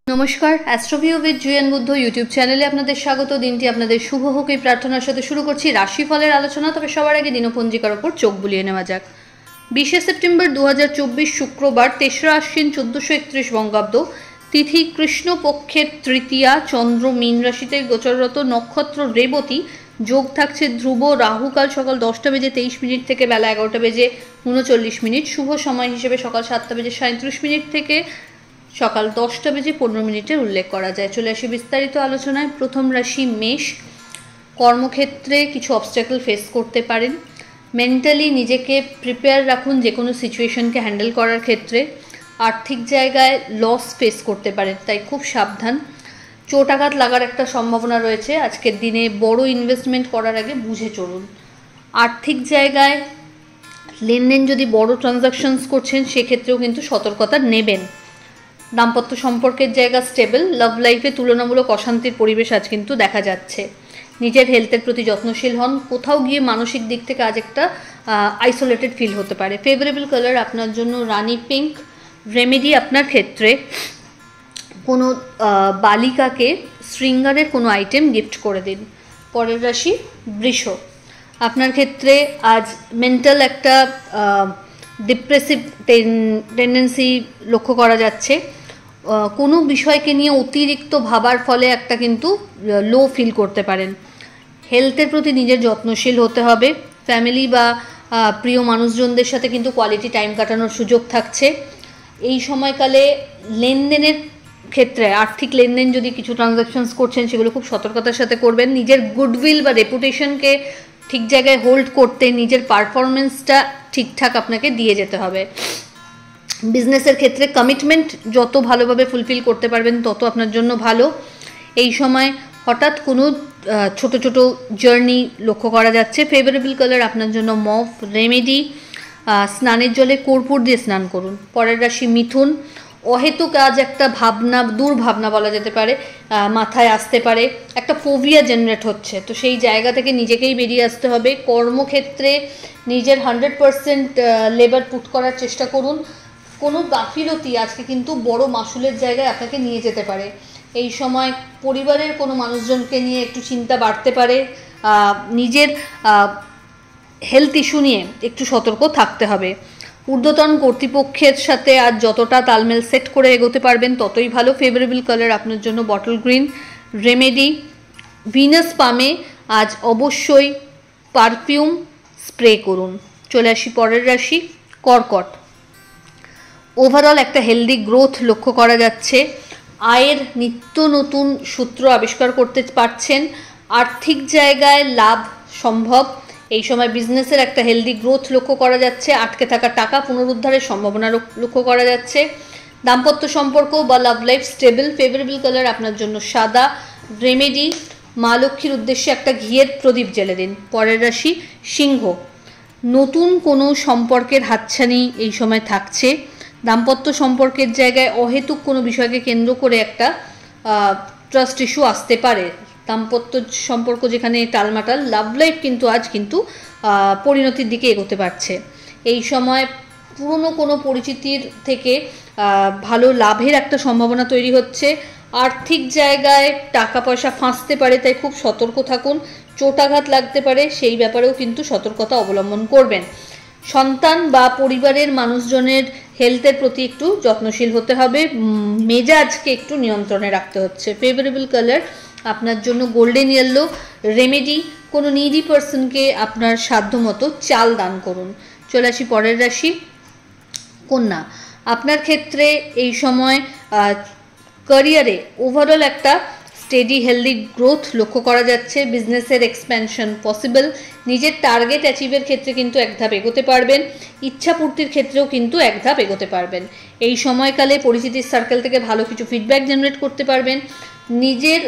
নমস্কার, অ্যাস্ট্রোভিউ with জুয়েন Buddha YouTube চ্যানেলে আপনাদের স্বাগত। দিনটি আপনাদের শুভ হোক এই প্রার্থনার সাথে শুরু করছি রাশিফলের আলোচনা। তবে সবার আগে দিনপঞ্জিকার ওপর চোখ বুলিয়ে নেওয়া যাক। 20শে সেপ্টেম্বর 2024 শুক্রবার, 3রা আশ্বিন 1431 বঙ্গাব্দ, তিথি কৃষ্ণপক্ষের তৃতীয়া, চন্দ্র মীন রাশিতে গোচররত, নক্ষত্র রেবতী, যোগ থাকছে ধ্রুব, রাহুকাল সকাল 10:23 থেকে বেলা 11:39, শুভ সময় হিসেবে সকাল 7:37 থেকে সকাল 10:15 উল্লেখ করা যায়। চলে আসি বিস্তারিত আলোচনায়। প্রথম রাশি মেষ। কর্মক্ষেত্রে কিছু অবস্ট্যাকল ফেস করতে পারেন। মেন্টালি নিজেকে প্রিপেয়ার রাখুন যে কোনো সিচুয়েশনকে হ্যান্ডেল করার ক্ষেত্রে। আর্থিক জায়গায় লস ফেস করতে পারেন, তাই খুব সাবধান। চোট আঘাত লাগার একটা সম্ভাবনা রয়েছে। আজকের দিনে বড় ইনভেস্টমেন্ট করার আগে বুঝে চলুন। আর্থিক জায়গায় লেনদেন যদি বড় ট্রানজাকশনস করছেন সেক্ষেত্রেও কিন্তু সতর্কতা নেবেন। দাম্পত্য সম্পর্কের জায়গা স্টেবল। লাভ লাইফে তুলনামূলক অশান্তির পরিবেশ আজ কিন্তু দেখা যাচ্ছে। নিজের হেলথের প্রতি যত্নশীল হন। কোথাও গিয়ে মানসিক দিক থেকে আজ একটা আইসোলেটেড ফিল হতে পারে। ফেভারেবল কালার আপনার জন্য রানি পিঙ্ক। রেমেডি আপনার ক্ষেত্রে কোনো বালিকাকে শৃঙ্গারের কোনো আইটেম গিফট করে দিন। পরের রাশি বৃষ। আপনার ক্ষেত্রে আজ মেন্টাল একটা ডিপ্রেসিভ টেন্ডেন্সি লক্ষ্য করা যাচ্ছে। কোনো বিষয়কে নিয়ে অতিরিক্ত ভাবার ফলে একটা কিন্তু লো ফিল করতে পারেন। হেলথের প্রতি নিজের যত্নশীল হতে হবে। ফ্যামিলি বা প্রিয় মানুষজনদের সাথে কিন্তু কোয়ালিটি টাইম কাটানোর সুযোগ থাকছে। এই সময়কালে লেনদেনের ক্ষেত্রে, আর্থিক লেনদেন যদি কিছু ট্রানজাকশনস করছেন সেগুলো খুব সতর্কতার সাথে করবেন। নিজের গুডউইল বা রেপুটেশনকে ঠিক জায়গায় হোল্ড করতে নিজের পারফরমেন্সটা ঠিকঠাক আপনাকে দিয়ে যেতে হবে। বিজনেসের ক্ষেত্রে কমিটমেন্ট যত ভালোভাবে ফুলফিল করতে পারবেন তত আপনার জন্য ভালো। এই সময় হঠাৎ কোনো ছোট ছোট জার্নি লক্ষ্য করা যাচ্ছে। ফেভারেবল কালার আপনার জন্য মভ। রেমেডি স্নানের জলে কর্পূর দিয়ে স্নান করুন। পরের রাশি মিথুন। অহেতুক আজ একটা ভাবনা, দুর্ভাবনা বলা যেতে পারে, মাথায় আসতে পারে। একটা ফোবিয়া জেনারেট হচ্ছে, তো সেই জায়গা থেকে নিজেকেই বেরিয়ে আসতে হবে। কর্মক্ষেত্রে নিজের 100% লেবার পুট করার চেষ্টা করুন। কোনো গাফিলতি আজকে কিন্তু বড় মাসুলের জায়গায় আপনাকে নিয়ে যেতে পারে। এই সময় পরিবারের কোনো মানুষজনকে নিয়ে একটু চিন্তা বাড়তে পারে। নিজের হেলথ ইস্যু নিয়ে একটু সতর্ক থাকতে হবে। ঊর্ধ্বতন কর্তৃপক্ষের সাথে আজ যতটা তালমেল সেট করে এগোতে পারবেন ততই ভালো। ফেভারেবল কালার আপনার জন্য বটল গ্রিন। রেমেডি ভিনাস পামে আজ অবশ্যই পারফিউম স্প্রে করুন। চলে আসি পরের রাশি কর্কট। ওভারঅল একটা হেলদি গ্রোথ লক্ষ্য করা যাচ্ছে। আয়ের নিত্য নতুন সূত্র আবিষ্কার করতে পারছেন। আর্থিক জায়গায় লাভ সম্ভব। এই সময় বিজনেসের একটা হেলদি গ্রোথ লক্ষ্য করা যাচ্ছে। আটকে থাকা টাকা পুনরুদ্ধারের সম্ভাবনা লক্ষ্য করা যাচ্ছে। দাম্পত্য সম্পর্ক বা love life stable. Favourable colour আপনার জন্য সাদা। রেমেডি মা লক্ষ্মীর উদ্দেশ্যে একটা ঘিয়ের প্রদীপ জ্বেলে দিন। পরের রাশি সিংহ। নতুন কোনো সম্পর্কের হাতছানি এই সময় থাকছে। দাম্পত্য সম্পর্কের জায়গায় অহেতুক কোনো বিষয়কে কেন্দ্র করে একটা ট্রাস্ট ইস্যু আসতে পারে। দাম্পত্য সম্পর্ক যেখানে টালমাটাল, লাভ লাইফ কিন্তু আজ কিন্তু পরিণতির দিকে এগোতে পারছে। এই সময় পুরনো কোনো পরিচিতির থেকে ভালো লাভের একটা সম্ভাবনা তৈরি হচ্ছে। আর্থিক জায়গায় টাকা পয়সা ফাঁসতে পারে, তাই খুব সতর্ক থাকুন। চোটাঘাত লাগতে পারে, সেই ব্যাপারেও কিন্তু সতর্কতা অবলম্বন করবেন। সন্তান বা পরিবারের মানুষজনের হেলথের প্রতি একটু যত্নশীল হতে হবে। মেজাজকে একটু নিয়ন্ত্রণে রাখতে হচ্ছে। ফেভারেবল কালার আপনার জন্য গোল্ডেন ইয়েলো। রেমেডি কোনো নিডি পার্সনকে আপনার সাধ্যমতো চাল দান করুন। চলে আসি পরের রাশি কন্যা। আপনার ক্ষেত্রে এই সময় ক্যারিয়ারে ওভারঅল একটা স্টেডি হেলদি গ্রোথ লক্ষ্য করা যাচ্ছে। বিজনেসের এক্সপ্যানশন পসিবল। নিজের টার্গেট অ্যাচিভের ক্ষেত্রে কিন্তু এক ধাপ এগোতে পারবেন। ইচ্ছা পূর্তির ক্ষেত্রেও কিন্তু এক ধাপ এগোতে পারবেন। এই সময়কালে পরিচিতির সার্কেল থেকে ভালো কিছু ফিডব্যাক জেনারেট করতে পারবেন। নিজের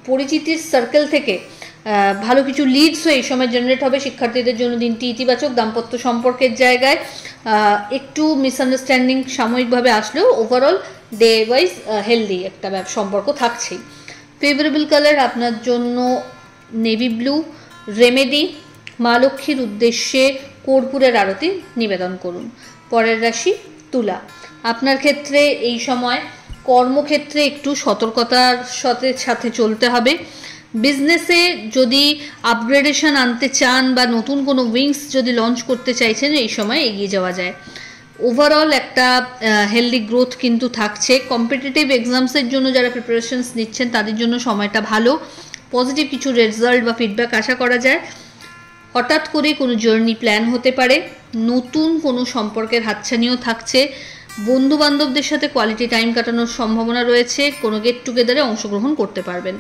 পরিচিতির সার্কেল থেকে ভালো কিছু লিডসও এই সময় জেনারেট হবে। শিক্ষার্থীদের জন্য দিনটি ইতিবাচক। দাম্পত্য সম্পর্কের জায়গায় একটু মিসআন্ডারস্ট্যান্ডিং সাময়িকভাবে আসলেও ওভারঅল ডে ওয়াইজ হেলদি একটা সম্পর্ক থাকছেই। ফেভারেবল কালার আপনার জন্য নেভি ব্লু। রেমেডি মা লক্ষ্মীর উদ্দেশ্যে কর্পূরের আরতি নিবেদন করুন। পরের রাশি তুলা। আপনার ক্ষেত্রে এই সময় কর্মক্ষেত্রে একটু সতর্কতার সাথে চলতে হবে। বিজনেসে যদি আপগ্রেডেশন আনতে চান বা নতুন কোনো উইংস যদি লঞ্চ করতে চাইছেন, এই সময় এগিয়ে যাওয়া যায়। ওভারঅল একটা হেলদি গ্রোথ কিন্তু থাকছে। কম্পিটিটিভ এক্সামসের জন্য যারা প্রিপারেশনস নিচ্ছেন তাদের জন্য সময়টা ভালো। পজিটিভ কিছু রেজাল্ট বা ফিডব্যাক আশা করা যায়। হঠাৎ করে কোনো জার্নি প্ল্যান হতে পারে। নতুন কোনো সম্পর্কের হাতছানিও থাকছে। বন্ধু বান্ধবদের সাথে কোয়ালিটি টাইম কাটানোর সম্ভাবনা রয়েছে। কোনো গেট টুগেদারে অংশগ্রহণ করতে পারবেন।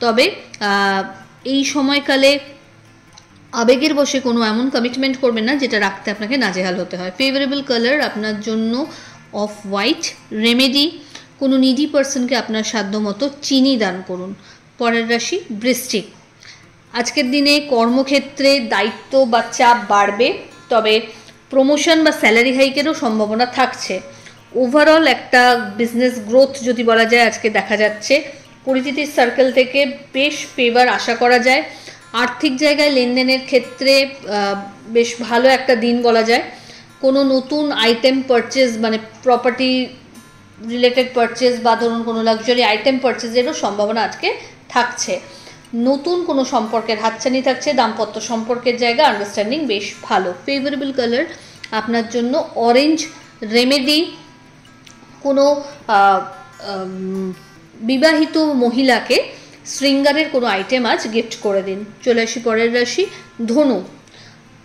তবে এই সময়কালে আবেগের বশে কোনো এমন কমিটমেন্ট করবেন না যেটা রাখতে আপনাকে নাজেহাল হতে হয়। ফেভারেবল কালার আপনার জন্য অফ হোয়াইট। রেমেডি, কোনো নিডি পার্সনকে আপনার সাধ্যমতো চিনি দান করুন। পরের রাশি বৃশ্চিক। আজকের দিনে কর্মক্ষেত্রে দায়িত্ব বা চাপ বাড়বে, তবে প্রমোশন বা স্যালারি হাইকেরও সম্ভাবনা থাকছে। ওভারঅল একটা বিজনেস গ্রোথ যদি বলা যায় আজকে দেখা যাচ্ছে। পরিচিতির সার্কেল থেকে বেশ ফেভার আশা করা যায়। আর্থিক জায়গায় লেনদেনের ক্ষেত্রে বেশ ভালো একটা দিন বলা যায়। কোনো নতুন আইটেম পারচেজ, মানে প্রপার্টি রিলেটেড পারচেজ বা ধরুন কোনো লাক্সারি আইটেম পারচেজেরও সম্ভাবনা আজকে থাকছে। নতুন কোনো সম্পর্কের হাতছানি থাকছে। দাম্পত্য সম্পর্কের জায়গা আন্ডারস্ট্যান্ডিং বেশ ভালো। ফেভারেবল কালার আপনার জন্য অরেঞ্জ। রেমেডি, কোনো বিবাহিত মহিলাকে শৃঙ্গারের কোনো আইটেম আজ গিফট করে দিন। চলে আসি পরের রাশি ধনু।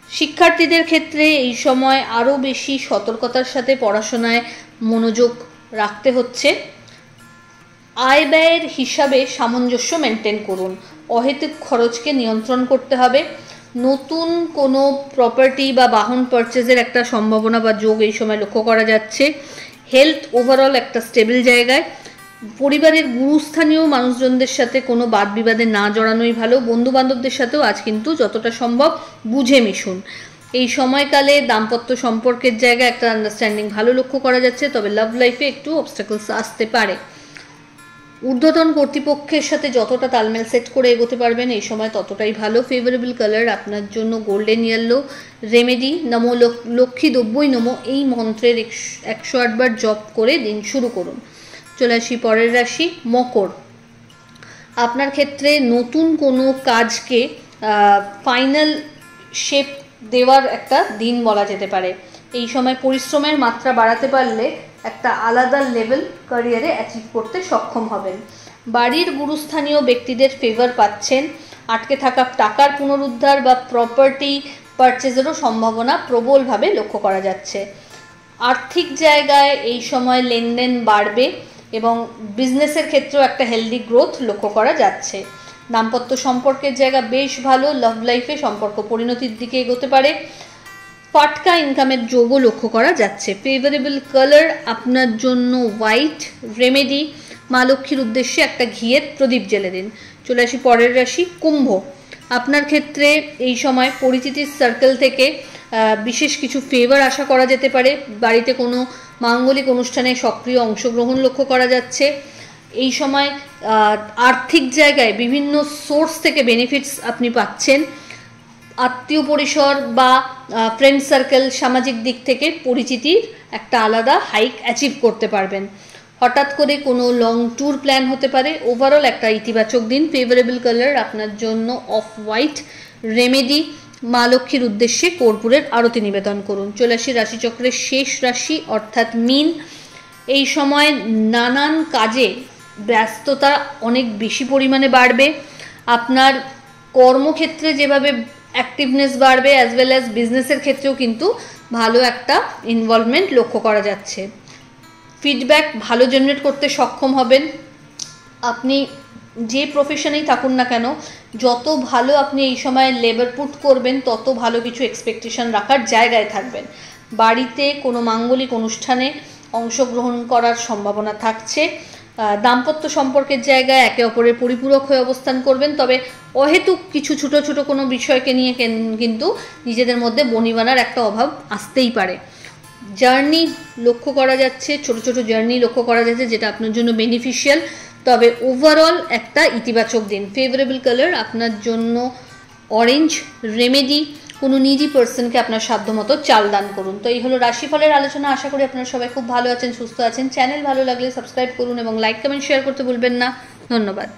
শিক্ষার্থীদের ক্ষেত্রে এই সময় আরও বেশি সতর্কতার সাথে পড়াশোনায় মনোযোগ রাখতে হচ্ছে। আয় ব্যয়ের হিসাবে সামঞ্জস্য মেনটেন করুন। অহেতুক খরচকে নিয়ন্ত্রণ করতে হবে। নতুন কোনো প্রপার্টি বা বাহন পারচেজের একটা সম্ভাবনা বা যোগ এই সময় লক্ষ্য করা যাচ্ছে। হেলথ ওভারঅল একটা স্টেবল জায়গায়। পরিবারের গুরুস্থানীয় মানুষজনদের সাথে কোনো বাদ বিবাদে না জড়ানোই ভালো। বন্ধু বান্ধবদের সাথেও আজ কিন্তু যতটা সম্ভব বুঝে মিশুন। এই সময়কালে দাম্পত্য সম্পর্কের জায়গায় একটা আন্ডারস্ট্যান্ডিং ভালো লক্ষ্য করা যাচ্ছে, তবে লাভ লাইফে একটু অবস্টাকলস আসতে পারে। ঊর্ধ্বতন কর্তৃপক্ষের সাথে যতটা তালমেল সেট করে এগোতে পারবেন এই সময় ততটাই ভালো। ফেভারেবল কালার আপনার জন্য গোল্ডেন ইয়েলো। রেমেডি, নমো লক্ষ্মী দ্রব্যই নমো, এই মন্ত্রের 108 বার জপ করে দিন শুরু করুন। চলে আসি পরের রাশি মকর। আপনার ক্ষেত্রে নতুন কোনো কাজকে ফাইনাল শেপ দেওয়ার একটা দিন বলা যেতে পারে। এই সময় পরিশ্রমের মাত্রা বাড়াতে পারলে একটা আলাদা লেভেল ক্যারিয়ারে অ্যাচিভ করতে সক্ষম হবেন। বাড়ির গুরুস্থানীয় ব্যক্তিদের ফেভার পাচ্ছেন। আটকে থাকা টাকার পুনরুদ্ধার বা প্রপার্টি পারচেজেরও সম্ভাবনা প্রবলভাবে লক্ষ্য করা যাচ্ছে। আর্থিক জায়গায় এই সময় লেনদেন বাড়বে এবং বিজনেসের ক্ষেত্রেও একটা হেলদি গ্রোথ লক্ষ্য করা যাচ্ছে। দাম্পত্য সম্পর্কের জায়গা বেশ ভালো। লাভ লাইফে সম্পর্ক পরিণতির দিকে এগোতে পারে। ফাটকা ইনকামের যোগও লক্ষ্য করা যাচ্ছে। ফেভারেবল কালার আপনার জন্য হোয়াইট। রেমেডি, মা লক্ষ্মীর উদ্দেশ্যে একটা ঘিয়ের প্রদীপ জ্বেলে দিন। চলে আসি পরের রাশি কুম্ভ। আপনার ক্ষেত্রে এই সময় পরিচিতির সার্কেল থেকে বিশেষ কিছু ফেভার আশা করা যেতে পারে। বাড়িতে কোনো মাঙ্গলিক অনুষ্ঠানে সক্রিয় অংশগ্রহণ লক্ষ্য করা যাচ্ছে। এই সময় আর্থিক জায়গায় বিভিন্ন সোর্স থেকে বেনিফিটস আপনি পাচ্ছেন। আত্মীয় পরিসর বা ফ্রেন্ড সার্কেল, সামাজিক দিক থেকে পরিচিতির একটা আলাদা হাইক অ্যাচিভ করতে পারবেন। হঠাৎ করে কোনো লং ট্যুর প্ল্যান হতে পারে। ওভারঅল একটা ইতিবাচক দিন। ফেভারেবল কালার আপনার জন্য অফ হোয়াইট। রেমেডি, মা লক্ষ্মীর উদ্দেশ্যে কর্পূরের আরতি নিবেদন করুন। চলে আসি রাশিচক্রের শেষ রাশি অর্থাৎ মীন। এই সময় নানান কাজে ব্যস্ততা অনেক বেশি পরিমাণে বাড়বে। আপনার কর্মক্ষেত্রে যেভাবে অ্যাক্টিভনেস বাড়বে অ্যাজ ওয়েল অ্যাজ বিজনেসের ক্ষেত্রেও কিন্তু ভালো একটা ইনভলভমেন্ট লক্ষ্য করা যাচ্ছে। ফিডব্যাক ভালো জেনারেট করতে সক্ষম হবেন। আপনি যে প্রফেশনেই থাকুন না কেন, যত ভালো আপনি এই সময় লেবার পুট করবেন তত ভালো কিছু এক্সপেকটেশন রাখার জায়গায় থাকবেন। বাড়িতে কোনো মাঙ্গলিক অনুষ্ঠানে অংশগ্রহণ করার সম্ভাবনা থাকছে। দাম্পত্য সম্পর্কের জায়গায় একে অপরের পরিপূরক হয়ে অবস্থান করবেন, তবে অহেতুক কিছু ছোট ছোট কোনো বিষয়কে নিয়ে কিন্তু নিজেদের মধ্যে বনিবানার একটা অভাব আসতেই পারে। জার্নি লক্ষ্য করা যাচ্ছে, ছোট ছোট জার্নি লক্ষ্য করা যাচ্ছে যেটা আপনার জন্য বেনিফিশিয়াল, তবে ওভারঅল একটা ইতিবাচক দিন। ফেভারেবল কালার আপনার জন্য অরেঞ্জ। রেমেডি, কোনো নিডি পার্সনকে আপনার সাধ্যমতো চাল দান করুন। তো এই হলো রাশিফলের আলোচনা। আশা করি আপনারা সবাই খুব ভালো আছেন, সুস্থ আছেন। চ্যানেল ভালো লাগলে সাবস্ক্রাইব করুন এবং লাইক কমেন্ট শেয়ার করতে ভুলবেন না। ধন্যবাদ।